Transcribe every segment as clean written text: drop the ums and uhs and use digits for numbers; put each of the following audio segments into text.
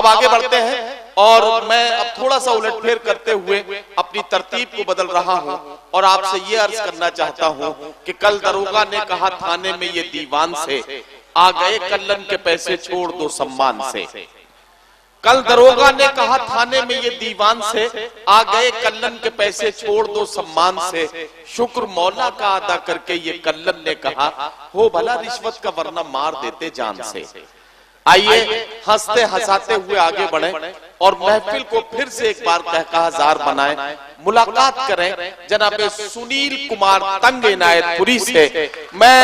आगे बढ़ते हैं और मैं अब थोड़ा सा उलटफेर करते हुए अपनी तरतीब को बदल रहा हूं और आपसे ये अर्ज करना चाहता हूं कि कल दरोगा ने कहा थाने में ये दीवान से आ गए कल्लन के पैसे छोड़ दो सम्मान से। कल दरोगा ने कहा थाने में ये दीवान से आ गए कल्लन के पैसे छोड़ दो सम्मान से। शुक्र मौला का अदा करके ये कल्लन ने कहा हो भला रिश्वत का वरना मार देते जान से। आइए हंसते हंसाते हुए आगे बढ़ें और महफिल को फिर से एक बार कहकहाजार बनाएं। मुलाकात करें जनाब सुनील कुमार तंग इनायतपुरी से। मैं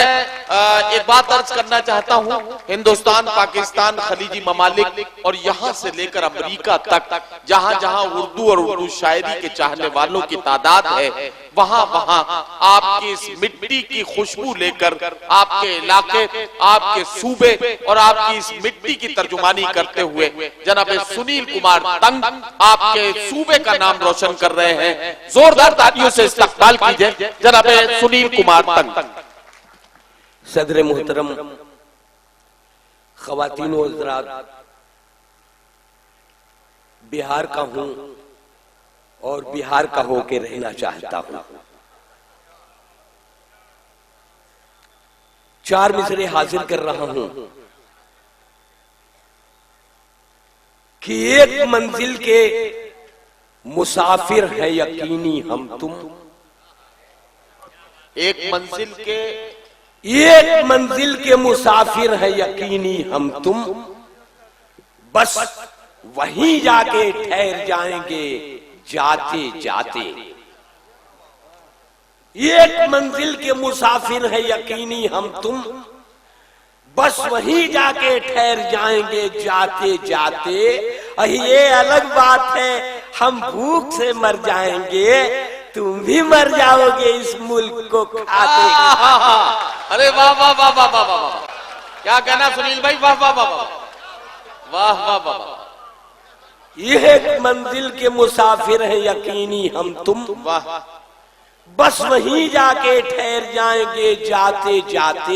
एक बात अर्ज करना चाहता हूं, हिंदुस्तान, पाकिस्तान, खलीजी ममालिक और यहां से लेकर अमेरिका तक जहां जहां उर्दू और उर्दू शायरी के चाहने वालों की तादाद है, वहां वहां आपकी इस मिट्टी की खुशबू लेकर आपके इलाके, आपके सूबे और आपकी इस मिट्टी की तर्जुमानी करते हुए जनाब सुनील कुमार तंग आपके सूबे का नाम रोशन कर रहे हैं। जोरदार तालियों से इस्तकबाल कीजिए जनाब सुनील कुमार तंग। सदर मुहतरम, ख़वातीन व हज़रात, बिहार का हूं और बिहार का होके रहना चाहता हूं। चार मिसरे हासिल कर रहा हूं कि एक मंजिल के मुसाफिर है यकीनी हम तुम। एक मंजिल के मुसाफिर है यकीनी हम तुम, बस वहीं जाके ठहर जाएंगे जाते जाते। एक मंजिल के मुसाफिर है यकीनी हम तुम, बस वहीं जाके ठहर जाएंगे जाते जाते। ये अलग बात है हम भूख से मर जाएंगे, तुम भी मर जाओगे इस मुल्क को खाते। अरे वाह वाह वाह वाह वाह वाह, क्या कहना सुनील भाई, वाह वाह वाह वाह वाह वाह वाह। एक मंजिल के मुसाफिर है यकीनी हम तुम, वाह, बस वहीं जाके ठहर जाएंगे जाते जाते।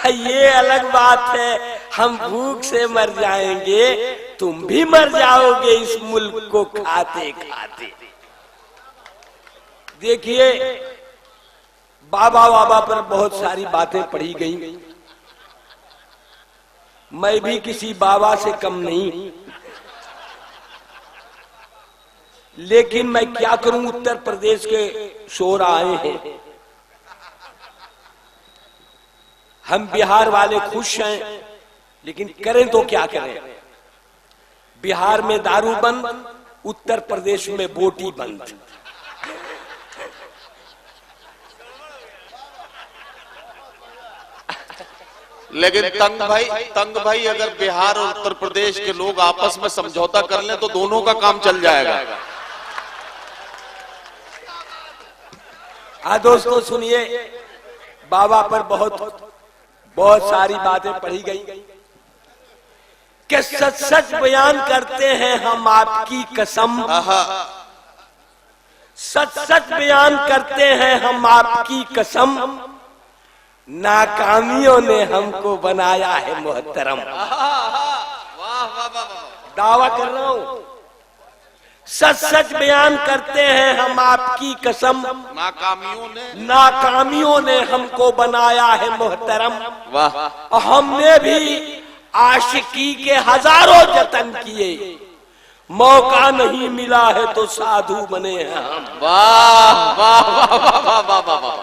ये अलग बात है हम भूख से मर जाएंगे, तुम भी मर जाओगे इस मुल्क को खाते खाते। देखिए, बाबा पर बहुत सारी बातें पढ़ी गई। मैं भी किसी बाबा से कम नहीं, लेकिन मैं क्या करूं, उत्तर प्रदेश के शोर आए हैं। हम बिहार वाले खुश हैं, लेकिन करें तो क्या करें। बिहार में दारू बंद, उत्तर प्रदेश में बोटी बंद। लेकिन तंग भाई अगर बिहार और उत्तर प्रदेश के लोग आपस में समझौता कर लें तो दोनों का काम चल जाएगा। दोस्तों सुनिए, बाबा पर बहुत सारी बातें पढ़ी गई कि सच सच बयान करते हैं हम आपकी कसम। सच सच बयान करते हैं हम आपकी कसम, नाकामियों ने हमको बनाया है मोहतरम। दावा कर रहा हूं, सच सच बयान करते हैं हम आपकी कसम, नाकामियों ने हमको बनाया है मोहतरम। वाह। हमने भी आशिकी के हजारों जतन किए, मौका नहीं मिला है तो साधु बने हैं हम। वाह वाह वाह वाह वाह वाह वाह।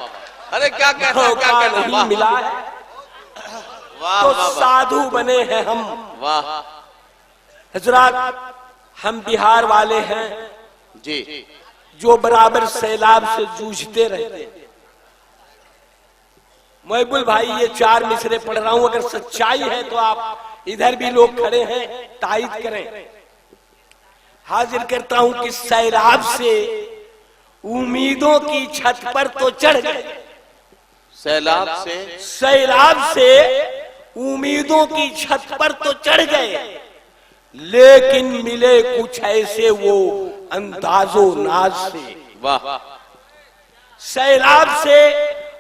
अरे क्या कहना, मौका नहीं मिला है तो साधु बने हैं हम। वाह। हजरात, हम बिहार वाले हैं जी, जो बराबर सैलाब से जूझते रहते। महबूब भाई, ये चार मिसरे पढ़ रहा हूं, अगर सच्चाई है तो आप इधर भी लोग खड़े हैं तायद करें। हाजिर करता हूं कि सैलाब से उम्मीदों की छत पर तो चढ़ गए। सैलाब से उम्मीदों की छत पर तो चढ़ गए, लेकिन मिले कुछ ऐसे वो अंदाजो नाज से। वाह। सैलाब से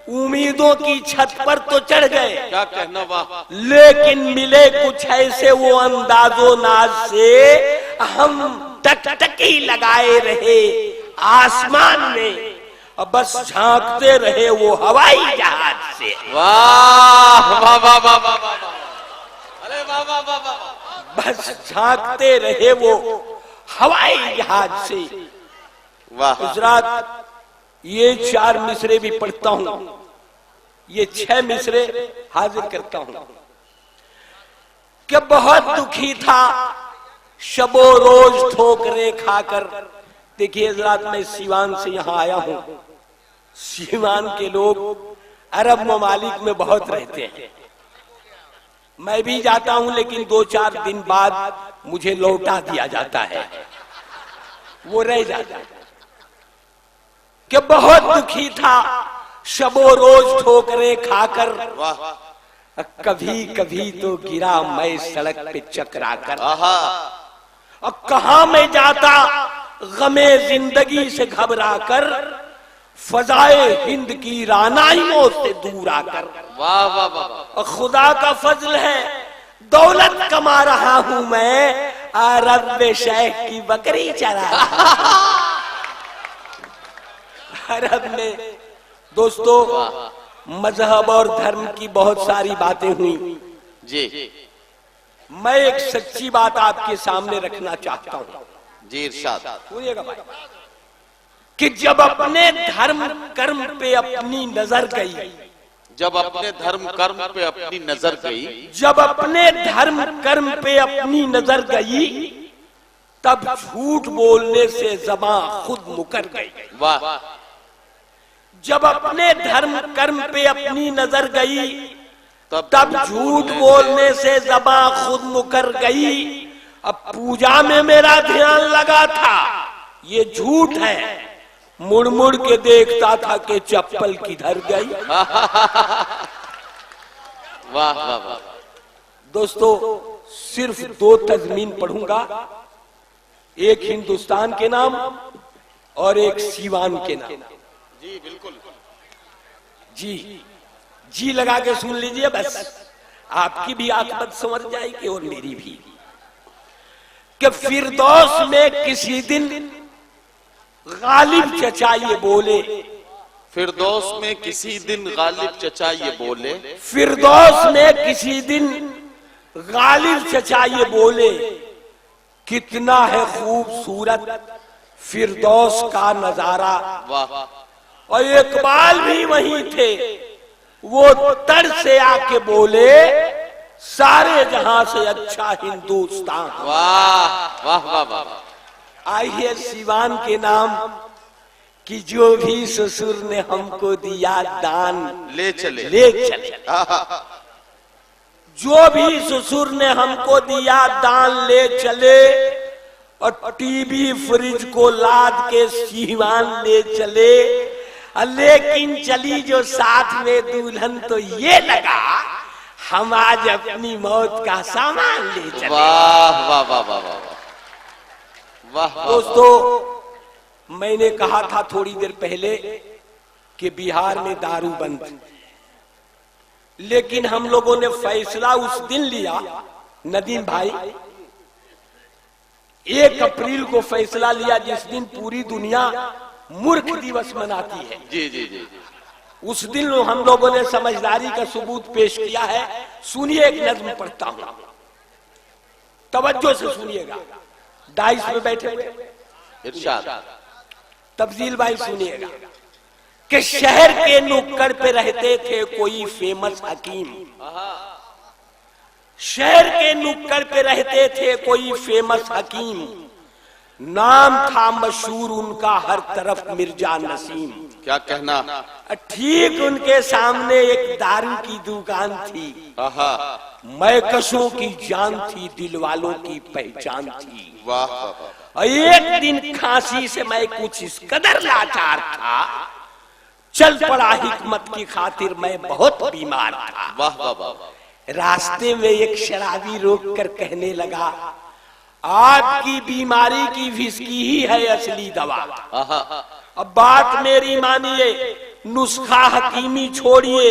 उम्मीदों की छत पर तो चढ़ गए, क्या कहना, वाह। लेकिन मिले कुछ ऐसे वो अंदाजो नाज से हम टकटकी लगाए रहे आसमान में और बस झांकते रहे वो हवाई जहाज से। वाह वाह वाह वाह वाह वाह, अरे वाह वाह वाह वाह, बस झांकते रहे वो हवाई जहाज से। वाह। गुजरात ये 4 मिसरे भी पढ़ता हूं, ये 6 मिसरे हाजिर करता हूं कि बहुत दुखी था शबो रोज ठोकरे खाकर। देखिए हजरात, मैं सीवान से यहां आया हूं। सीवान के लोग अरब ममालिक में बहुत रहते हैं, मैं भी जाता हूं, लेकिन 2-4 दिन बाद मुझे लौटा दिया जाता है, वो रह जाता है। कि बहुत दुखी था शबो रोज ठोकरे खाकर, कभी कभी तो गिरा मैं सड़क पे चकरा कर। अब कहां मैं जाता गमे जिंदगी से घबरा कर, फजाए हिंद की रानाइयों से दूर आकर। वाह वाह वाह। खुदा का फजल है दौलत कमा रहा हूं मैं, अरब में शेख की बकरी चरा अरब में। दोस्तों, मजहब और धर्म की बहुत सारी बातें हुई जी। मैं एक सच्ची बात आपके सामने रखना चाहता हूं जी, इरशाद। सुनिएगा भाई, कि जब अपने धर्म कर्म पे अपनी नजर गई, जब अपने धर्म कर्म पे अपनी नजर गई, जब अपने धर्म कर्म पे अपनी नजर गई, तब झूठ बोलने से ज़बान खुद मुकर गई। वाह। जब अपने धर्म कर्म पे अपनी नजर गई, तब झूठ बोलने से ज़बान खुद मुकर गई। अब पूजा में मेरा ध्यान लगा था, ये झूठ है, मुड़ मुड़ के देखता था कि चप्पल किधर गई। वाह वाह वाह। दोस्तों, सिर्फ 2 तज़मीन पढ़ूंगा, एक हिंदुस्तान के नाम और एक सीवान के नाम। जी बिल्कुल जी जी लगा के सुन लीजिए, बस आपकी भी आकबत समझ जाएगी और मेरी भी। कि फिरदौस में किसी दिन गालिब चचा ये बोले, फिरदौस में किसी दिन गालिब चचा ये बोले, फिरदौस में किसी दिन गालिब चचा ये बोले, कितना है खूबसूरत फिरदौस का नजारा। वाह। और इकबाल भी वहीं थे, वो तड़ से आके बोले, सारे जहां से अच्छा हिंदुस्तान। वाह वाह वाह वाह। आइए सीवान के नाम कि जो भी ससुर ने हमको दिया दान ले चले, ले चले। जो भी ससुर ने हमको दिया दान ले चले, और टीवी फ्रिज को लाद के सीवान ले चले। लेकिन चली जो साथ में दुल्हन, तो ये लगा हम आज अपनी मौत का सामान ले चले। वाह वाह वाह वाह वाह वाह। दोस्तों, मैंने कहा था थोड़ी देर पहले कि बिहार में दारू बंद, लेकिन हम लोगों ने फैसला उस दिन लिया, नदीम भाई, 1 अप्रैल को फैसला लिया जिस दिन पूरी दुनिया मूर्ख दिवस मनाती है। जी जी जी। उस दिन हम लोगों ने समझदारी का सबूत पेश किया है। सुनिए, एक नज्म पढ़ता हूं, तवज्जो से सुनिएगा, डाइस में बैठे हुए इरशाद। तफजील भाई सुनिएगा कि शहर के नुक्कड़ पे रहते थे कोई फेमस हकीम, शहर के नुक्कड़ पे रहते थे कोई फेमस हकीम, नाम था मशहूर उनका हर तरफ मिर्जा नसीम। क्या कहना। ठीक उनके सामने एक दारू की दुकान थी, मैकशों की जान थी, दिल वालों की पहचान थी। वाह वाह। एक दिन खांसी से मैं कुछ इस कदर लाचार था, चल पड़ा हिकमत की खातिर मैं बहुत बीमार था। वाह वाह वाह। रास्ते में एक शराबी रोक कर कहने लगा, आपकी बीमारी की विस्की ही है असली दवा। अब बात मेरी मानिए, नुस्खा हकीमी छोड़िए,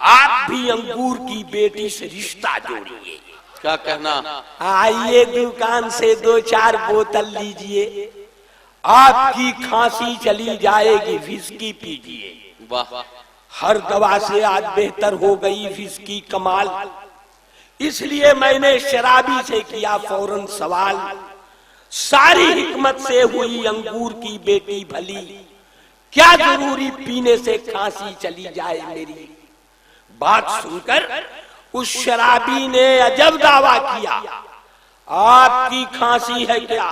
आप भी अंगूर की बेटी से रिश्ता जोड़िए। क्या कहना? आइए दुकान से 2-4 बोतल लीजिए, आपकी खांसी चली जाएगी, विस्की पीजिए। वाह, हर दवा से आज बेहतर हो गई विस्की कमाल। इसलिए मैंने शराबी से किया फौरन सवाल, सारी हिकमत से हुई अंगूर की बेटी भली, क्या जरूरी पीने से खांसी चली जाए मेरी। बात सुनकर उस शराबी ने अजब दावा किया, आपकी खांसी है क्या,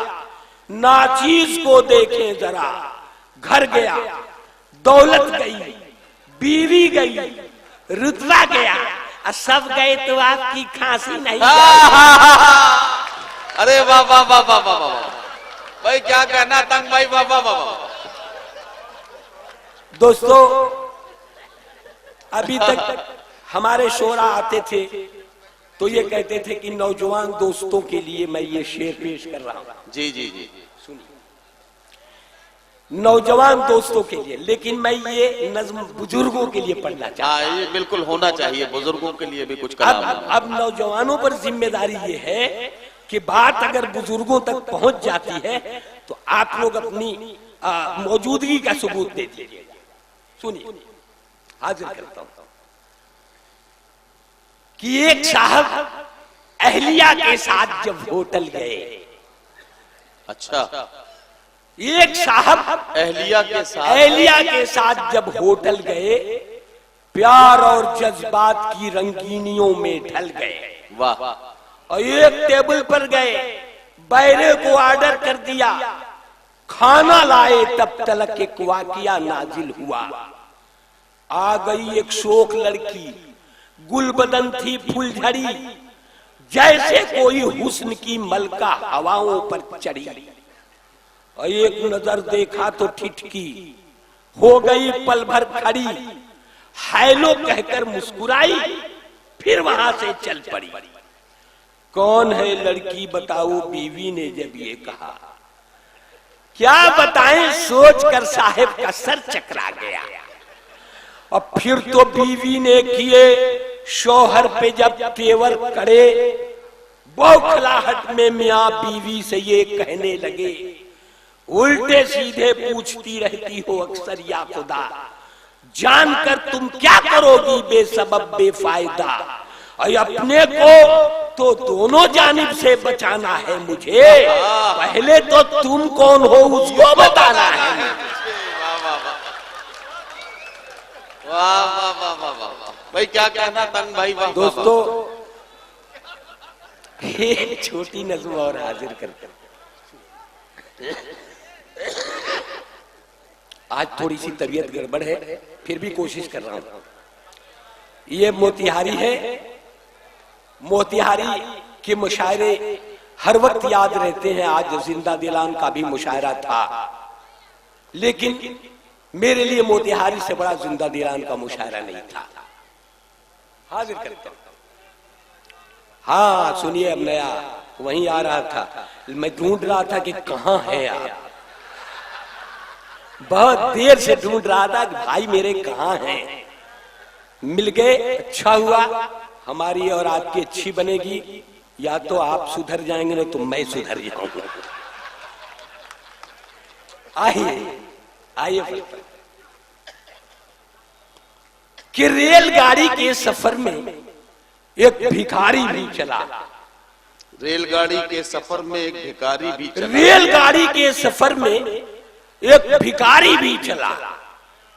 नाचीज को देखें जरा। घर गया, दौलत गई, बीवी गई, रुतबा गया, सब गए तो आपकी खांसी नहीं गई। अरे वाह वाह वाह वाह वाह वाह भाई, क्या कहना तंग भाई, वाह वाह वाह वाह। दोस्तों, अभी तक हमारे शोरा आते थे तो ये कहते थे कि नौजवान दोस्तों के लिए मैं ये शेर पेश कर रहा हूं। जी जी जी, सुनिए, नौजवान दोस्तों के लिए, लेकिन मैं ये नज्म बुजुर्गों के लिए पढ़ना चाहता हूं। ये बिल्कुल होना चाहिए, बुजुर्गों के लिए भी कुछ करना। अब नौजवानों पर जिम्मेदारी ये है कि बात अगर बुजुर्गों तक पहुंच जाती है तो आप लोग अपनी मौजूदगी का सबूत दे दीजिए। सुनिए, हाजिर करता हूं कि एक साहब अहलिया के साथ जब होटल गए। अच्छा, एक साहब अहलिया के साथ जब होटल गए, प्यार और जज्बात की रंगीनियों में ढल गए। वाह, और एक टेबल पर गए, बैरे को ऑर्डर कर दिया, खाना लाए, तब तलक एक वाकिया नाजिल हुआ। आ गई एक शोक लड़की, गुलबदन थी फुलझड़ी, जैसे कोई हुस्न की मलका हवाओं पर चढ़ी। और एक नजर देखा तो ठिठकी, हो गई पल भर खड़ी, हेलो कहकर मुस्कुराई, फिर वहां से चल पड़ी। कौन है लड़की बताओ, बीवी ने जब ये कहा, क्या बताएं सोच कर साहिब का सर चकरा गया। और फिर तो बीवी ने किए शौहर पे जब तेवर करे, बौखलाहट में मियां बीवी से ये कहने लगे, उल्टे सीधे पूछती रहती हो अक्सर या खुदा, जानकर तुम क्या करोगी बेसबब बेफायदा। और अपने को तो दोनों जानिब से बचाना है मुझे, पहले तो तुम कौन हो उसको बताना है। वाह वाह वाह वाह वाह भाई, क्या कहना तंग भाई, वाह। दोस्तों, एक छोटी नज़्म और हाजिर करते हैं। आज थोड़ी सी तबीयत गड़बड़ है, फिर भी कोशिश कर रहा हूं। ये मोतिहारी है, मोतिहारी के मुशायरे हर वक्त याद रहते हैं। आज जिंदा दिलान का भी मुशायरा था, लेकिन मेरे लिए मोतिहारी से बड़ा जिंदा दिलान का मुशायरा नहीं था। हाजिर करते हैं। हाँ सुनिए, अब नया वहीं आ रहा था, मैं ढूंढ रहा था कि कहाँ है आप। बहुत देर से ढूंढ रहा था कि भाई मेरे कहाँ हैं। मिल गए, अच्छा हुआ, हमारी और आपकी अच्छी बनेगी। या तो आप सुधर जाएंगे ना तो मैं सुधर जाऊंगा। आइए आइए। कि रेलगाड़ी के सफर में एक भिखारी भी चला। रेलगाड़ी के सफर में एक भिखारी भी चला। रेलगाड़ी के सफर में एक भिखारी भी चला,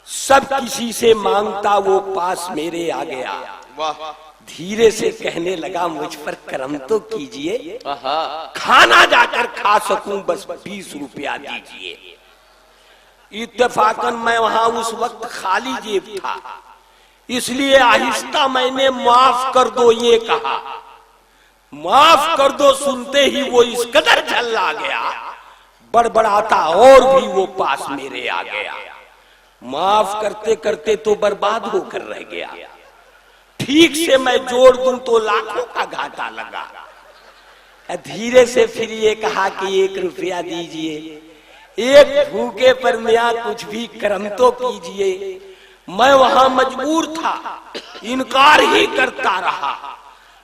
सब किसी से मांगता वो पास मेरे आ गया। वाह। धीरे से कहने लगा, मुझ पर करम तो कीजिए, खाना जाकर खा सकूं, बस 20 रुपया दीजिए। इत्तेफाकन मैं वहां उस वक्त खाली जेब था, इसलिए आहिस्ता मैंने माफ कर दो ये कहा। माफ कर दो सुनते ही वो इस कदर झल्ला गया, बड़बड़ाता और भी वो पास मेरे आ गया। माफ करते करते तो बर्बाद होकर रह गया, ठीक से मैं जोड़ दूं तो लाखों का घाटा लगा। धीरे से फिर ये कहा कि 1 रुपया दीजिए, एक भूखे पर मियां कुछ भी करम तो कीजिए। मैं वहां मजबूर था, इनकार ही करता रहा।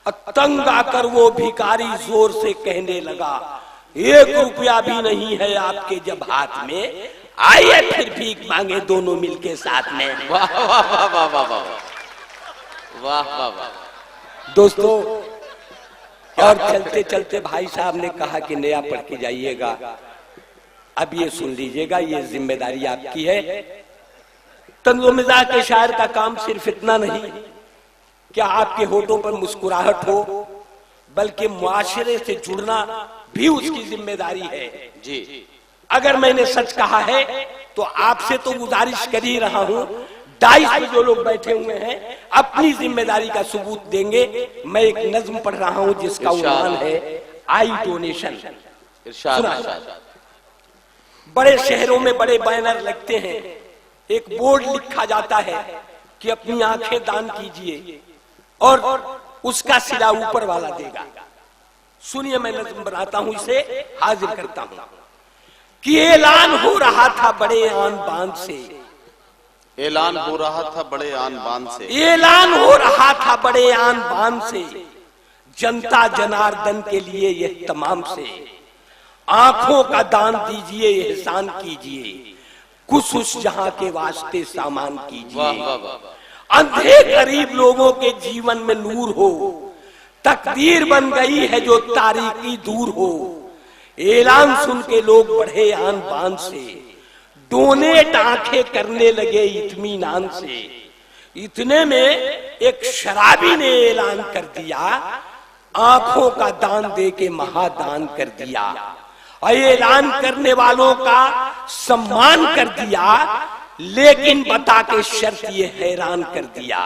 तंग आकर वो भिखारी जोर से कहने लगा, 1 रुपया भी नहीं है आपके जब हाथ में, आइए फिर भीख मांगे दोनों मिलके साथ में। वाह वाह वाह वाह वाह वाह वाह वाह वाह। दोस्तों, और चलते चलते भाई साहब ने कहा कि नया पढ़ के जाइएगा। अब ये सुन लीजिएगा, ये जिम्मेदारी आपकी है। तंज़ो-मिज़ाह के शायर का काम सिर्फ इतना नहीं क्या आपके होठों पर मुस्कुराहट हो, बल्कि मुआशरे से जुड़ना भी उसकी जिम्मेदारी है जी। अगर मैंने सच कहा है तो आपसे तो गुजारिश कर ही रहा हूं, डाइस में जो लोग बैठे हुए हैं अपनी जिम्मेदारी का सबूत देंगे। मैं एक नज्म पढ़ रहा हूं जिसका उन्वान है आई डोनेशन। बड़े शहरों में बड़े बैनर लगते हैं, एक बोर्ड लिखा जाता है कि अपनी आंखें दान कीजिए और उसका सिला ऊपर वाला देगा। सुनिए, मैं नज्म बनाता हूं, इसे हाजिर करता हूं कि ऐलान हो रहा था बड़े आन बान से, ऐलान हो रहा था बड़े आन बान से, ऐलान हो रहा था बड़े आन बान से, जनता जनार्दन के लिए यह तमाम से, आंखों का दान दीजिए, एहसान कीजिए, कुछ उस जहां के वास्ते सामान कीजिए। अंधे गरीब लोगों के जीवन में नूर हो, तकदीर बन गई है जो तारीकी दूर हो। ऐलान सुन के लोग बढ़े आन बान से, डोनेट आंखें करने लगे इत्मीनान से। इतने में एक शराबी ने ऐलान कर दिया, आंखों का दान दे के महादान कर दिया। ऐलान करने वालों का सम्मान कर दिया, लेकिन बता के शर्त ये हैरान कर दिया,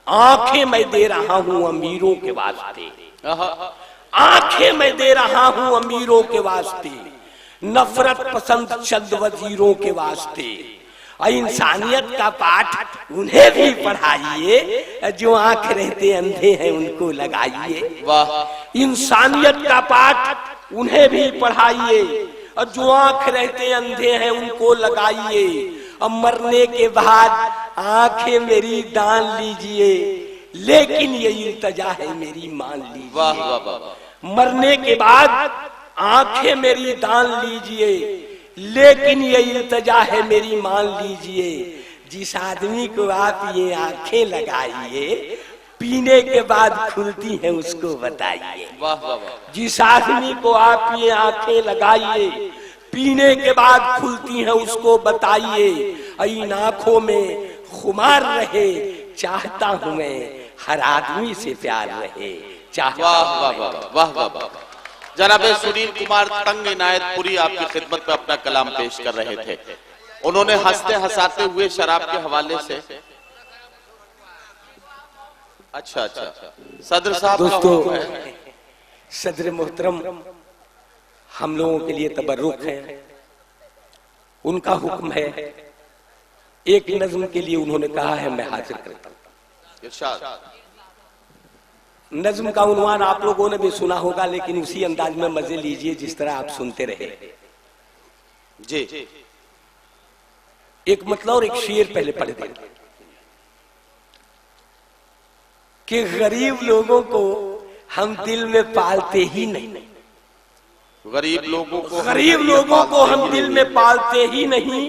आंखें मैं दे रहा हूं अमीरों के वास्ते, आंखें मैं दे रहा हूं अमीरों के वास्ते, नफरत पसंद चंद वजीरों के वास्ते। इंसानियत का पाठ उन्हें भी पढ़ाइए, जो आंख रहते अंधे हैं उनको लगाइए। इंसानियत का पाठ उन्हें भी पढ़ाइए, और जो आंख रहते अंधे हैं उनको लगाइए। अब मरने के बाद आंखें मेरी दान लीजिए, लेकिन ये इल्तजा है मेरी मान लीजिए। मरने के बाद आंखें मेरी दान लीजिए, लेकिन ये इल्तजा है मेरी मान लीजिए। जिस आदमी को आप ये आंखें लगाइए, पीने के बाद खुलती हैं उसको बताइए। जिस आदमी को आप ये आंखें लगाइए, पीने के बाद खुलती हैं उसको बताइए। इन आंखों में खुमार रहे, चाहता हूं मैं हर आदमी से प्यार रहे। जनाब सुनील कुमार तंग इनायतपुरी आपकी खिदमत में अपना कलाम पेश कर रहे थे। उन्होंने हंसते हंसाते हुए शराब के हवाले से अच्छा सदर साहब दोस्तों, सदर मोहतरम हम लोगों के लिए तबर्रुक है, उनका हुक्म है। एक नज्म के लिए उन्होंने कहा है, मैं हाजिर करता हूं। नज्म का उन्वान आप लोगों ने भी सुना होगा, लेकिन उसी अंदाज में मजे लीजिए जिस तरह आप सुनते रहे जी। एक मतलब और एक शेर पहले पढ़ दें कि गरीब लोगों को हम दिल में पालते ही नहीं, गरीब लोगों को हम दिल में पालते ही नहीं,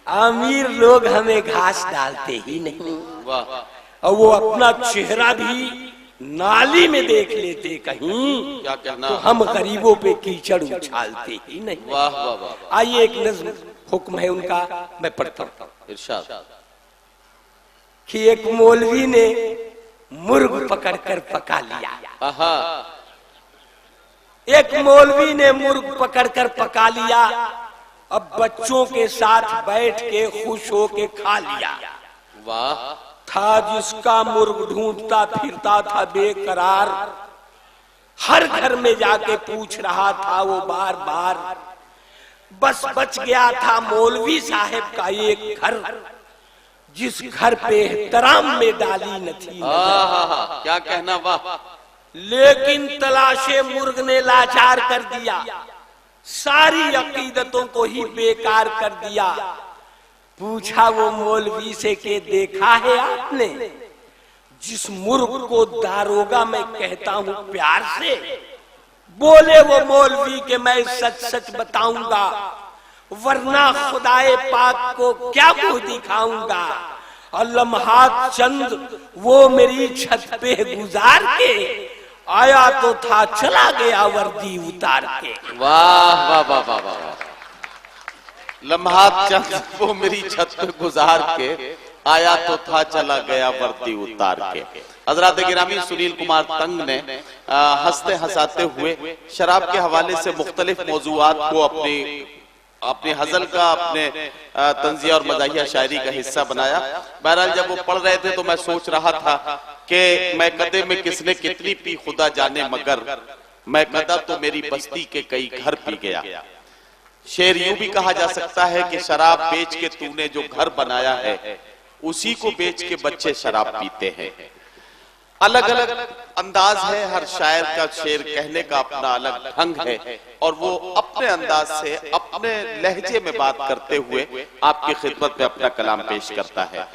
अमीर लोग हमें घास डालते ही नहीं। और वो अपना चेहरा भी नाली में देख लेते कहीं, क्या कहना, तो हम गरीबों पे कीचड़ उछालते ही नहीं। आइए एक नज्म हुक्म है उनका, मैं पढ़ता हूँ। इरशाद कि एक मौलवी ने मुर्ग पकड़कर पका लिया। एक मौलवी ने मुर्ग पकड़कर पका लिया, अब बच्चों के साथ बैठ के खुश होके खा लिया। वाह। था जिसका मुर्ग ढूंढता फिरता था बेकरार, हर घर में जाके पूछ रहा था वो बार बार, बस बच गया था मौलवी साहब का एक घर, जिस घर पे एहतराम में डाली न थी। क्या कहना, वाह। लेकिन तलाशे मुर्ग ने लाचार कर दिया, सारी अकीदतों को ही बेकार कर दिया। पूछा वो मौलवी से कि देखा है आपने जिस मुर्ग को दारोगा मैं कहता हूं प्यार से? बोले वो मौलवी के मैं सच सच बताऊंगा, वरना खुदाए पाक को क्या मुंह दिखाऊंगा। और लम्हात चंद वो मेरी छत पे गुजार के आया तो था चला गया वर्दी उतार के। वाह वाह वाह वाह वाह। लम्हात चंद वो मेरी छत पे गुजार के आया तो था चला गया वर्दी उतार के। हजरात गिरामी, सुनील कुमार तंग ने हंसते हंसाते हुए शराब के हवाले से मुख्तलिफ मौजूआत को अपनी हजल का, अपने तंजिया और मजाहिया शायरी का हिस्सा बनाया। बहरहाल जब वो पढ़ रहे थे तो मैं सोच रहा था कि मैं कदे में किसने कितनी पी खुदा जाने, मगर मैं कदा तो मेरी बस्ती के कई घर पी गया। शेर यूं भी कहा जा सकता है कि शराब बेच के तूने जो घर बनाया है, उसी को बेच के बच्चे शराब पीते हैं। अलग अलग अंदाज है, हर शायर का शेर कहने का अपना अलग ढंग है, और वो अपने अंदाज से अपने लहजे में बात करते हुए आपकी खिदमत में अपना कलाम पेश करता है।